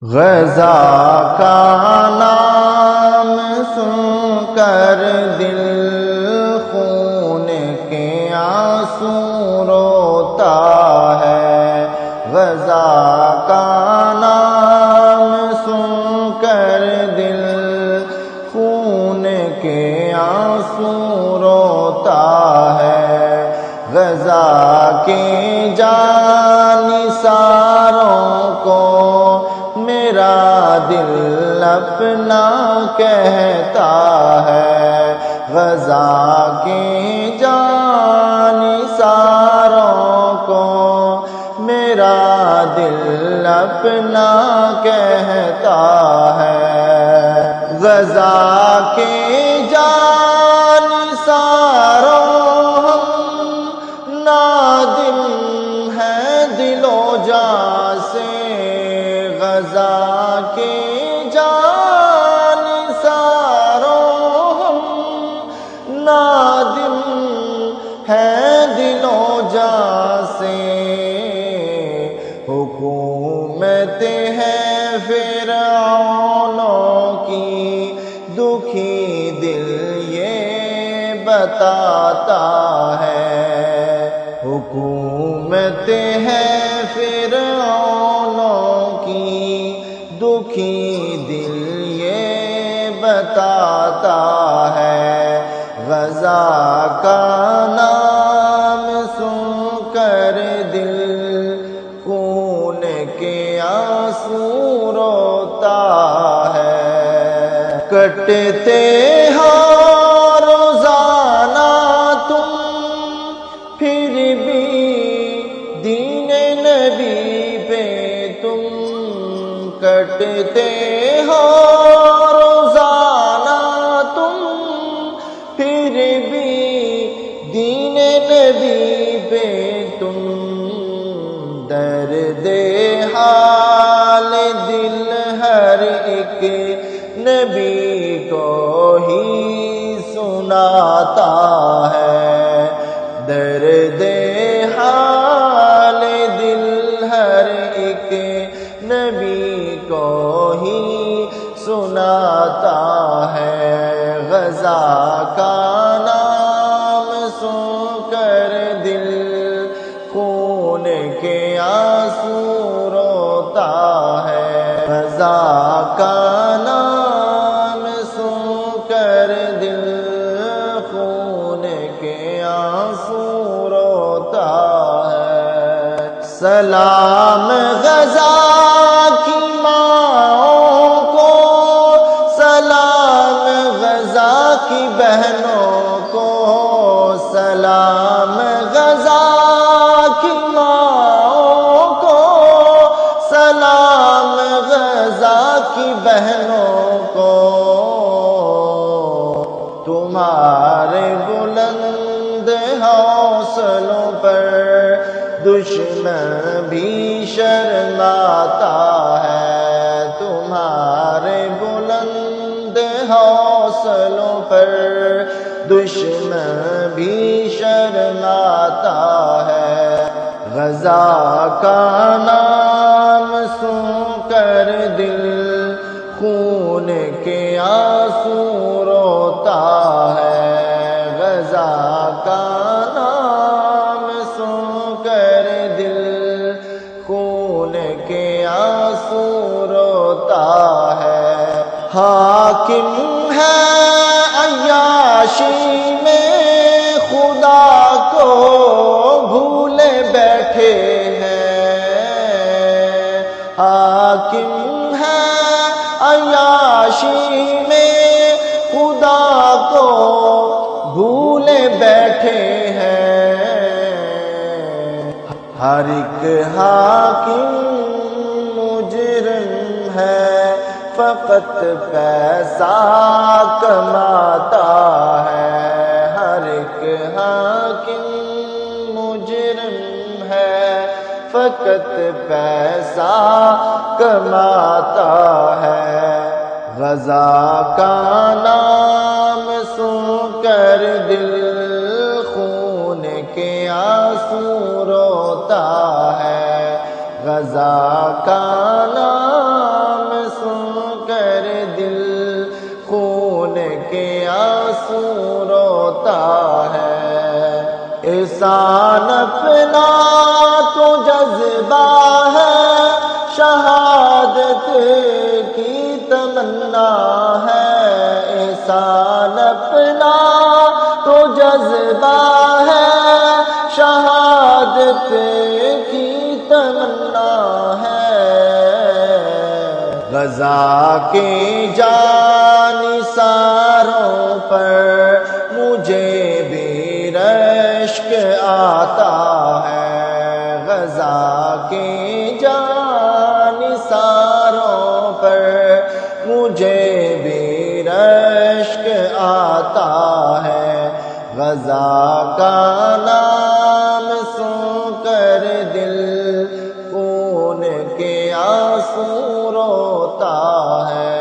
غزہ کا نام سن کر دل خون کے آنسو روتا ہے۔ غزہ کا نام سن کر دل خون کے آنسو روتا ہے۔ غزہ کے جانثاروں کو میرا دل اپنا کہتا ہے۔ غزہ کے جانثاروں کو میرا دل اپنا کہتا ہے۔ غزہ کے جانثاروں نادم ہے دل و جاں سے۔ غزہ کے جانثاروں نادم ہے دل و جاں سے۔ حکومت ہے فرعونوں کی دکھی دل یہ بتاتا ہے۔ حکومت ہے فرعونوں کی دکھی دل یہ بتاتا ہے۔ غزہ کا نام سن کر دل خون کے آنسو روتا ہے۔ کٹتے ہو روزانہ تم پھر بھی دین نبی پہ تم کٹتے ہو روزانہ تم پھر بھی دین نبی پہ تم۔ درد حال دل ہر ایک نبی کو ہی سناتا ہے۔ درد حال دل ہر ایک نبی کو ہی سناتا ہے۔ غزہ کا نام سن کر دل خون کے آنسو روتا ہے۔ غزہ کا نام سن کر دل خون کے آنسو روتا ہے۔ سلام غزہ کی ماؤں کو، سلام غزہ کی بہنوں کو، سلام غزہ کی ماؤں کو، سلام غزہ کی بہنوں کو۔ تمہارے بلند حوصلوں پر دشمن بھی شرماتا ہے۔ تمہارے بلند حوصلوں پر دشمن بھی شرماتا ہے۔ غزہ کا نام سن کر دل خون کے آنسو روتا ہے۔ غزہ کا نام سن کر دل خون کے آنسو روتا ہے۔ حاکم ہے عیاشی میں خدا کو بھولے بیٹھے ہیں۔ حاکم ہے عیاشی میں خدا کو بھولے بیٹھے ہیں۔ ہر ایک حاکم مجرم ہے، فقط پیسہ کماتا ہے۔ ہر ایک حاکم مجرم ہے، فقط پیسہ کماتا ہے۔ غزہ کا نام سن کر دل خون کے آنسو روتا ہے۔ غزہ کا نام آنسو روتا ہے، احسان اپنا تو جذبہ ہے، شہادت کی تمنا ہے، احسان اپنا تو جذبہ ہے، شہادت کی تمنا ہے، غزہ کے جانثاروں پر مجھے بھی رشک آتا ہے، غزہ کے جانثاروں پر مجھے بھی رشک آتا ہے، غزہ کا نام سن کر دل خون کے آنسو روتا ہے،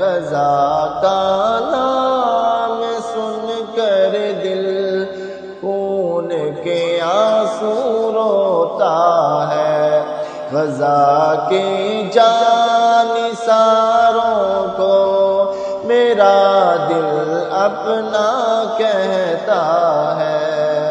غزہ کا نام سن کر دل خون کے آنسو روتا ہے، غزہ کے جانثاروں کو میرا دل اپنا کہتا ہے۔